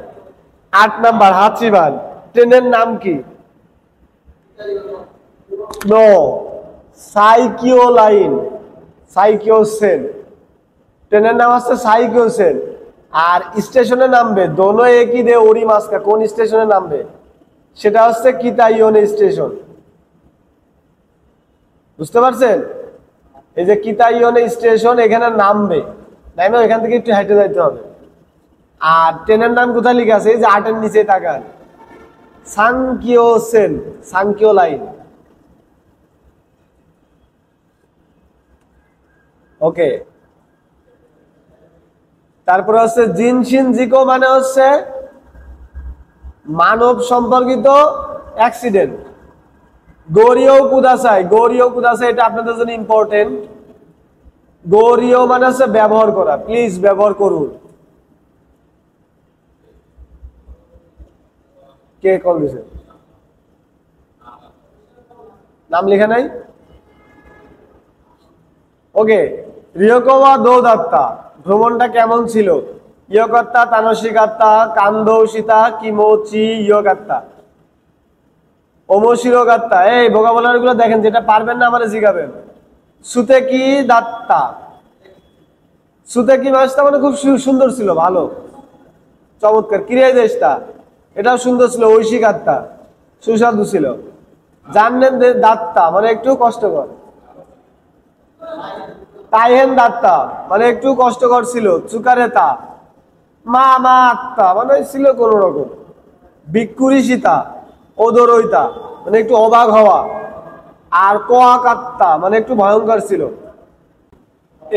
8 নাম্বার হাচিবান। ট্রেনের নাম কি? নো, সাইকিও লাইন, সাইকিও সেন। ট্রেনের নাম হচ্ছে সাইকিও সেন। আর স্টেশনে নামবে দোনো একই দে ওরি মাস্কা, কোন স্টেশনে নামবে? সেটা হচ্ছে কিতাইয়োনে স্টেশন। বুঝতে পারছেন? এই যে কিতাইয়োনে স্টেশন, এখানে নামবে, তাই না? এখান থেকে একটু হেঁটে যাইতে হবে। আর ট্রেনের নাম কোথায় লিখে আছে? এই যে 8 এর নিচে তাকান, সাংকিও সেন, সাংকিও লাইন। ওকে, তারপরে হচ্ছে জিনশিন জিকো, মানে হচ্ছে মানব সম্পর্কিত অ্যাক্সিডেন্ট। গরিও কুদাসাই, গরিও কুদাসাই, এটা আপনাদের জন্য ইম্পর্টেন্ট। গোরিও মানে হচ্ছে ব্যবহার করা, প্লিজ ব্যবহার করুন। কে কল দিছে? নাম লেখা নাই? ওকে, রিয়কোয়া দৌদাত্তা, ভ্রমণটা কেমন ছিল? ইয়কাত্তা, তানসিকাত্তা, কান্দৌশিতা, কিমোচি, ইয়কাত্তা, ওমশিরোগাত্তা। এই ভোকাবুলারি গুলো দেখেন, যেটা পারবেন না আমারে জিগাবেন। সুতে কি দাত্তা, সুতে কি মাছটা মানে খুব সুন্দর ছিল, ভালো, চমৎকার। ক্রিয়া দেশটা, এটাও সুন্দর ছিল, ঐশিকাত্তা, সুস্বাদু ছিল। জানলেন দাত্তা মানে একটু কষ্টকর। তাইহেন দাত্তা মানে একটু কষ্টকর ছিল। চুকারেতা, মা আত্তা মানে ছিল কোন রকম। বিক্ষুরি সীতা, ওদরইতা মানে একটু অবাক হওয়া। আর কোয়াকাত্তা মানে একটু ভয়ঙ্কর ছিল।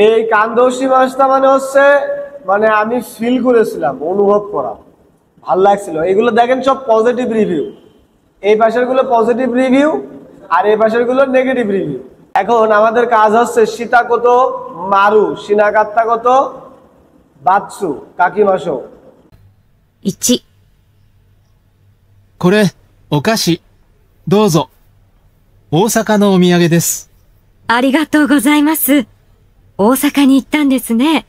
এই কান্দোশি মাছটা মানে হচ্ছে মানে আমি ফিল করেছিলাম, অনুভব করা, ভাল লাগছিল। এগুলো দেখেন সব পজিটিভ রিভিউ। এই পাশের গুলো পজিটিভ রিভিউ আর এই পাশের গুলো নেগেটিভ রিভিউ। এখন আমাদের কাজ হচ্ছে সীতা কত, মারু, সিনাকাত্তা কত, বাৎসু, কাকিমাসো। 1、これ、お菓子。どうぞ。大阪のお土産です。ありがとうございます。大阪に行ったんですね。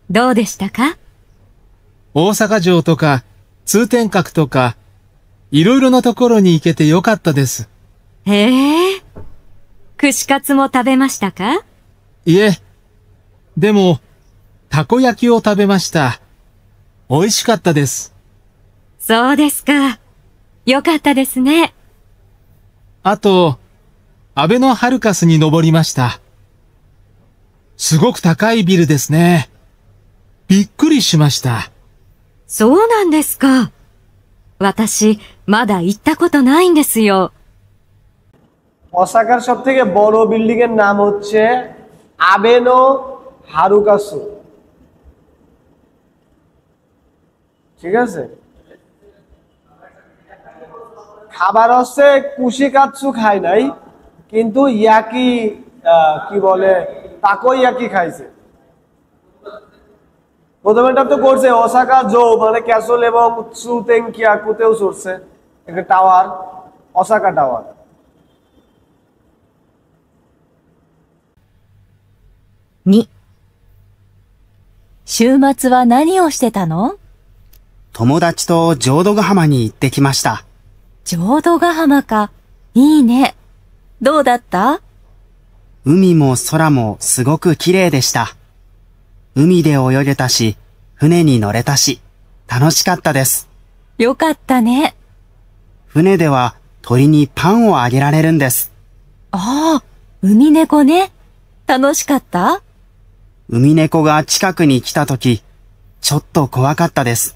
どうでしたか？大阪城とか、通天閣とか、いろいろなところに行けてよかったです。へえ。串カツも食べましたか？いえ。でも、たこ焼きを食べました。美味しかったです。そうですか。よかったですね。あと、アベノハルカスに登りました。すごく高いビルですね。びっくりしました。そうなんですか。私、まだ行ったことないんですよ。 ওসাকার সব থেকে বড় বিল্ডিং এর নাম হচ্ছে আবেনো হারুকাসু। ঠিক আছে, খাবার হচ্ছে কুশিকাৎসু খাই নাই, কিন্তু ইয়াকি কি বলে তাকো ইয়াকি খাইছে। প্রথমেটা তো করছে ওসাকা জো মানে ক্যাসল এবং সুতেংকিয়াকুতেও চড়ছে একটা টাওয়ার, ওসাকা টাওয়ার। 2、週末は何をしてたの？友達と浄土ヶ浜に行ってきました。浄土ヶ浜か。いいね。どうだった？海も空もすごく綺麗でした。海で泳げたし、船に乗れたし、楽しかったです。よかったね。船では鳥にパンをあげられるんです。ああ、ウミネコね。楽しかった？ウミネコが近くに来たとき、ちょっと怖かったです。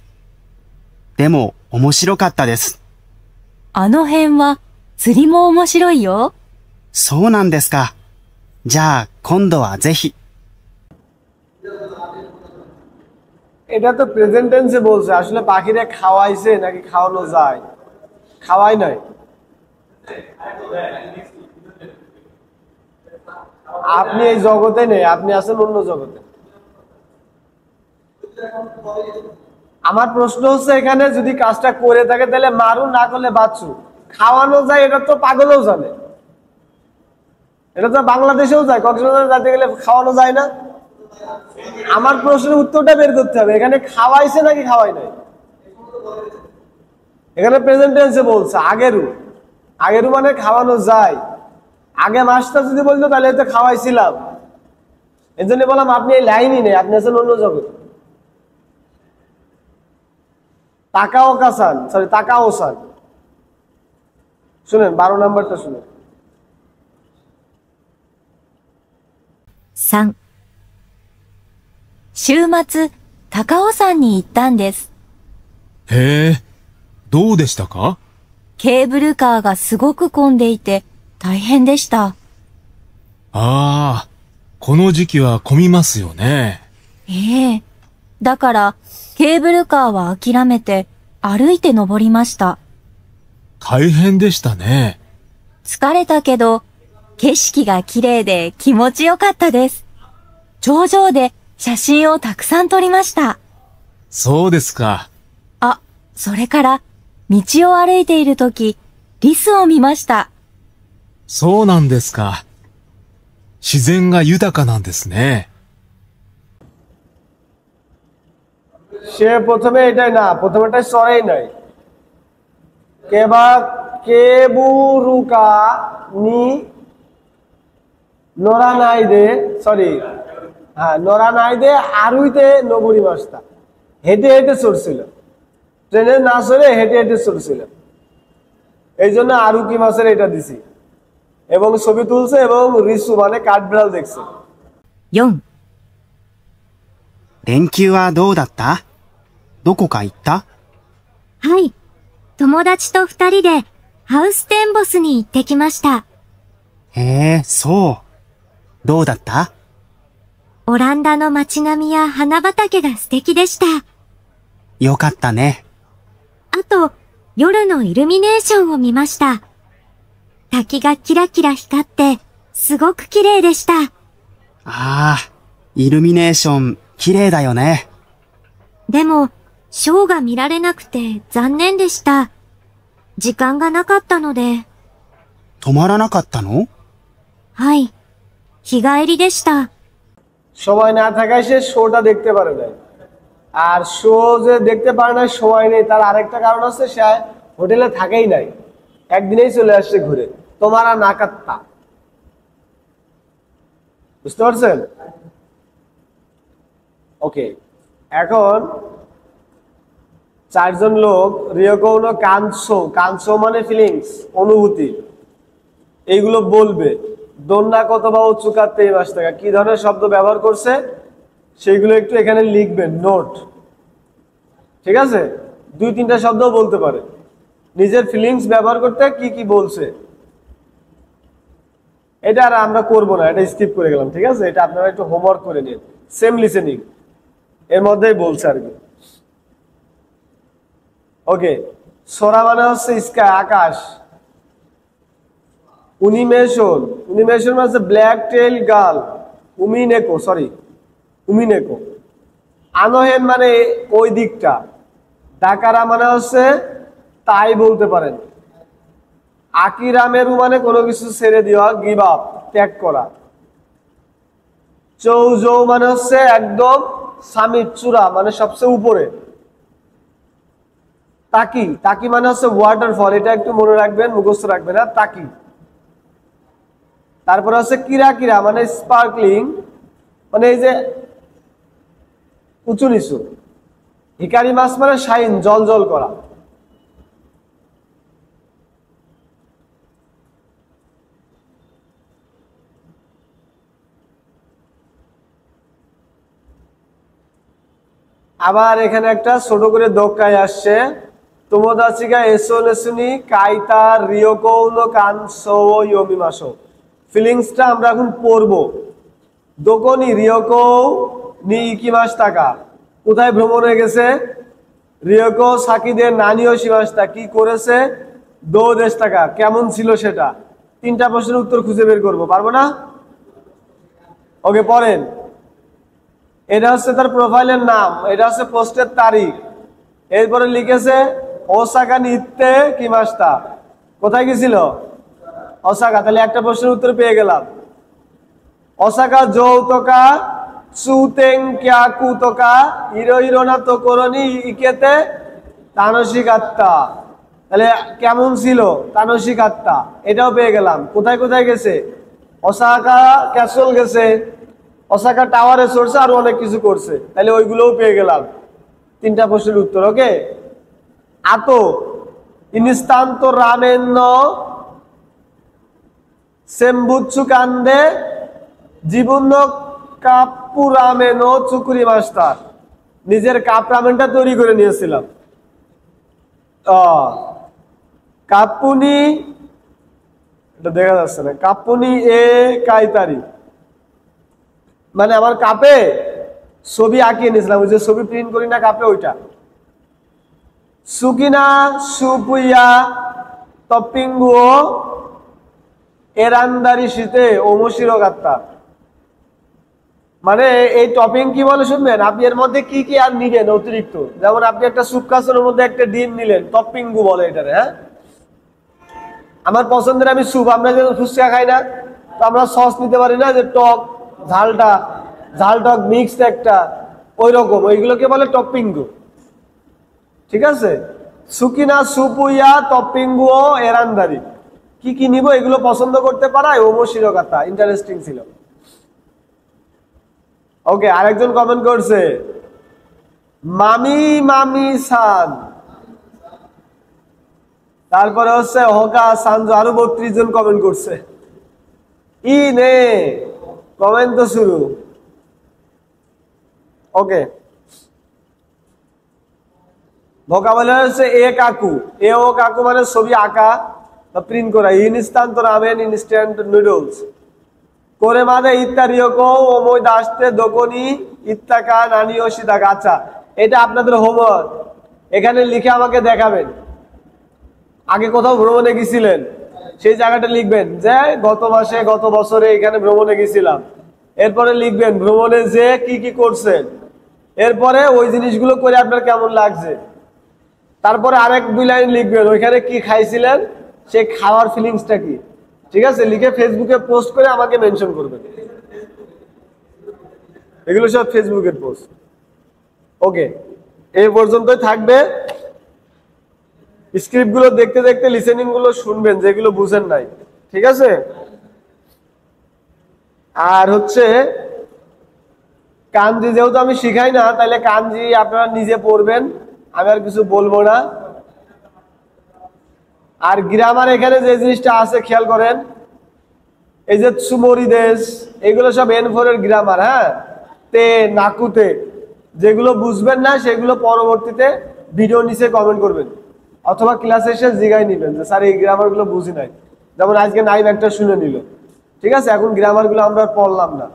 でも面白かったです。あの辺は釣りも面白いよ。そうなんですか。じゃあ今度はぜひ。 এটা তো প্রেজেন্ট টেন্সে বলছে, আসলে পাখিরে খাওয়াইছে নাকি খাওয়ানো যায়? খাওয়াই নাই। আপনি এই জগতে নেই, আপনি আছেন অন্য জগতে। আমার প্রশ্ন হচ্ছে এখানে যদি কাজটা করে থাকে তাহলে মারু, না করলে বাচ্চু। খাওয়ানো যায় এটা তো পাগলেও জানে, এটা তো বাংলাদেশেও যায়, কক্সবাজার যেতে গেলে খাওয়ানো যায় না। আমার প্রশ্নের উত্তরটা বের করতে হবে, এখানে খাওয়াইছে নাকি খাওয়াই নাই। এখানে প্রেজেন্ট টেন্সে বলছে আগেরু, আগেরু মানে খাওয়ানো যায়। আগে মাসটা যদি বলতো তাহলে হয়তো খাওয়াইছিলাম, এই জন্য বললাম আপনি এই লাইনই নেই, আপনি আছেন অন্য জগৎ। তাকাও কাসান, সরি তাকাও সান। শুনেন 12 নাম্বারটা শুনেন। 3、週末、高尾山に行ったんです。へえ、どうでしたか？ケーブルカーがすごく混んでいて大変でした。ああ、この時期は混みますよね。ええ。だから、ケーブルカーは諦めて歩いて登りました。大変でしたね。疲れたけど、景色が綺麗で気持ちよかったです。頂上で写真をたくさん撮りました。そうですか。あ、それから、道を歩いているとき、リスを見ました。そうなんですか。自然が豊かなんですね。সে প্রথমে এটাই না, প্রথমেটাই সরাই নাই। কেবা কেবুরুকা নি নোরা নাই দে, সরি, হ্যাঁ নোরা নাই দে আরুইতে নবুরি মাস্তা। হেঁটে হেঁটে চড়ছিল, ট্রেনে না চড়ে হেঁটে হেঁটে চড়ছিল। এই জন্য আরুকি মাছের এটা দিছি এবং ছবি তুলছে এবং রিসু মানে কাঠবিড়াল দেখছে। 4、連休はどうだった？どこか行った？はい。友達と2人でハウステンボスに行ってきました。へえ、そう。どうだった？オランダの街並みや花畑が素敵でした。よかったね。あと、夜のイルミネーションを見ました。滝がキラキラ光って、すごく綺麗でした。ああ、イルミネーション、綺麗だよね。でも、ショーが見られなくて残念でした。時間がなかったので。泊まらなかったの？はい。日帰りでした。সময় না থাকায় সে শোটা দেখতে পারে না। আর শো যে দেখতে পারে না, সময় নেই, তার আরেকটা কারণ আছে, সে হোটেলে থাকেই নাই, একদিনেই চলে আসছে ঘুরে। তোমারা না কাত্তা, বুঝতে পারছেন? ওকে, এখন চারজন লোক রিয়োকৌনো কানসো, কানসো মানে ফিলিংস, অনুভূতি, এইগুলো বলবে। দোন্না কত বা উচ্চুকাতে এই মাস টাকা কি ধরনের শব্দ ব্যবহার করছে সেইগুলো একটু এখানে লিখবেন, নোট। ঠিক আছে? 2-3টা শব্দও বলতে পারে, নিজের ফিলিংস ব্যবহার করতে কি কি বলছে। এটা আর আমরা করবো না, এটা স্কিপ করে গেলাম। ঠিক আছে? এটা আপনারা একটু হোমওয়ার্ক করে নিন। সেম লিসেনিং এর মধ্যেই বলছে আর কি। ওকে, সোরা মানে হচ্ছে স্কাই, আকাশ। উনিমেশন, উনিমেশন মানে ব্ল্যাক টেল গার্ল, উমিনেকো, সরি উমিনেকো। আনোহেন মানে ওই দিকটা। ডাকারা মানে হচ্ছে তাই বলতে পারেন। আকিরামেরু মানে কোনো কিছু ছেড়ে দেওয়া, গিভ আপ, ত্যাগ করা। চৌজৌ মানে হচ্ছে একদম সামিট, চূড়া মানে সবচেয়ে উপরে। তাকি, তাকি মানে হচ্ছে ওয়াটারফল, এটা একটু মনে রাখবেন, মুখস্থ রাখবেন না, তাকি। তারপরে হচ্ছে কিরা কিরা মানে স্পার্কলিং, মানে এই যে উঁচু নিচু। হিকারি মাছ মানে শাইন, জল জল করা। আবার এখানে একটা ছোট করে দোকায় আসছে, তোমোদাচিগা এসো নেসুনি কাইতা রিয়োকৌনো কানসো ইয়োমিমাসো। ফিলিংসটা আমরা এখন পড়বো। দোকনি রিয়োকো নি ইকিমাস টাকা, কোথায় ভ্রমণে গেছে? রিয়োকো সাকিদের নানিও শিমাসটা, কি করেছে? দো দেশ টাকা, কেমন ছিল সেটা। 3টা প্রশ্নের উত্তর খুঁজে বের করবো, পারবো না? ওকে, পড়েন। এটা হচ্ছে তার প্রোফাইলের নাম, এটা হচ্ছে পোস্টের তারিখ। এরপরে লিখেছে ওসাকা নিতে কিমাস্তা, কোথায় গেছিল? ওসাকা। তাহলে একটা প্রশ্নের উত্তর পেয়ে গেলাম। ওসাকা যৌতকা সুতেং ক্যাকুতকা হিরো হিরোনা তো করনি ইকেতে তানসিক আত্মা। তাহলে কেমন ছিল? তানসিক আত্মা, এটাও পেয়ে গেলাম। কোথায় কোথায় গেছে? ওসাকা ক্যাসল গেছে, ওসাকা টাওয়ারে চড়ছে, আরো অনেক কিছু করছে। তাহলে ওইগুলোও পেয়ে গেলাম। 3টা প্রশ্নের উত্তর। ওকে, আতো ইনস্তান্ত রামেন্ন সেম্বুচ্ছু কান্দে জীবন কাপ্পু রামেনো চুকুরি মাস্টার, নিজের কাপ রামেনটা তৈরি করে নিয়েছিলাম। কাপ্পুনি, এটা দেখা যাচ্ছে না, কাপ্পুনি এ কাইতারি মানে আমার কাপে ছবি আঁকিয়ে নিয়েছিলাম, ওই যে ছবি প্রিন্ট করি না কাপে, ওইটা। সুকিনা সুপুইয়া টপিঙ্গুও এরান্দারি শীতে ওমশিরো গাত্তা, মানে এই টপিং কি বলে শুনবেন, আপনি এর মধ্যে কি কি আর নিবেন অতিরিক্ত, যেমন আপনি একটা স্যুপ কাসের মধ্যে একটা ডিম নিলেন, টপিংগু বলে এটারে। হ্যাঁ, আমার পছন্দের আমি স্যুপ, আমরা যেমন ফুচকা খাই না, তো আমরা সস নিতে পারি না, যে টক ঝাল টক মিক্সড একটা, ওই রকম, ওইগুলোকে বলে টপিংগু। ঠিক আছে, সুকিনা সুপুইয়া টপিংগু ও এরান্দারি, কি কি নিব এগুলো পছন্দ করতে পারায় ওমশিরো কথা, ইন্টারেস্টিং ছিল। ওকে, আরেকজন কমেন্ট করছে মামি সান, তারপরে হচ্ছে হোকা সানজো, আরো 32 জন কমেন্ট করছে। ই নে কমেন্ট তো শুরু। ওকে, ভোকাবুলারি হচ্ছে এ কাকু, এ ও কাকু মানে ছবি আঁকা বা প্রিন্ট করা। Instant ramen, instant noodles. করে মানে ইত্যাদিও ওমই দাসতে দোকনি ইত্তাকা নানি ও সিদাকা। আচ্ছা, এটা আপনাদের হোমওয়ার্ক, এখানে লিখে আমাকে দেখাবেন। আগে কোথাও ভ্রমণে গেছিলেন সেই জায়গাটা লিখবেন, যে গত মাসে গত বছরে এখানে ভ্রমণে গেছিলাম। এরপরে লিখবেন ভ্রমণে যে কি কি করছেন, এরপরে ওই জিনিসগুলো করে আপনার কেমন লাগছে। তারপরে আরেক 2 লাইন লিখবেন ওইখানে কি খাইছিলেন, সে খাওয়ার ফিলিংসটা কি। ঠিক আছে, লিখে ফেসবুকে পোস্ট করে আমাকে মেনশন করবেন। এগুলো সব ফেসবুকের পোস্ট। ওকে, এই পর্যন্তই থাকবে। স্ক্রিপ্ট গুলো দেখতে দেখতে লিসেনিং গুলো শুনবেন যেগুলো বুঝেন নাই। ঠিক আছে, আর হচ্ছে কাঞ্জি যেহেতু আমি শিখাই না, তাহলে কাঞ্জি আপনারা নিজে পড়বেন, আমি আর কিছু বলবো না। আর গ্রামার এখানে যে জিনিসটা আছে খেয়াল করেন, এই যে সুমরি দেশ, এগুলো সব N4 এর গ্রামার। হ্যাঁ, তে নাকুতে, যেগুলো বুঝবেন না সেগুলো পরবর্তীতে ভিডিও নিচে কমেন্ট করবেন, অথবা ক্লাসে এসে জিগাই নিবেন যে স্যার এই গ্রামার গুলো বুঝি নাই। যেমন আজকে নাইম একটা শুনে নিল, ঠিক আছে, এখন গ্রামার গুলো আমরা পড়লাম না।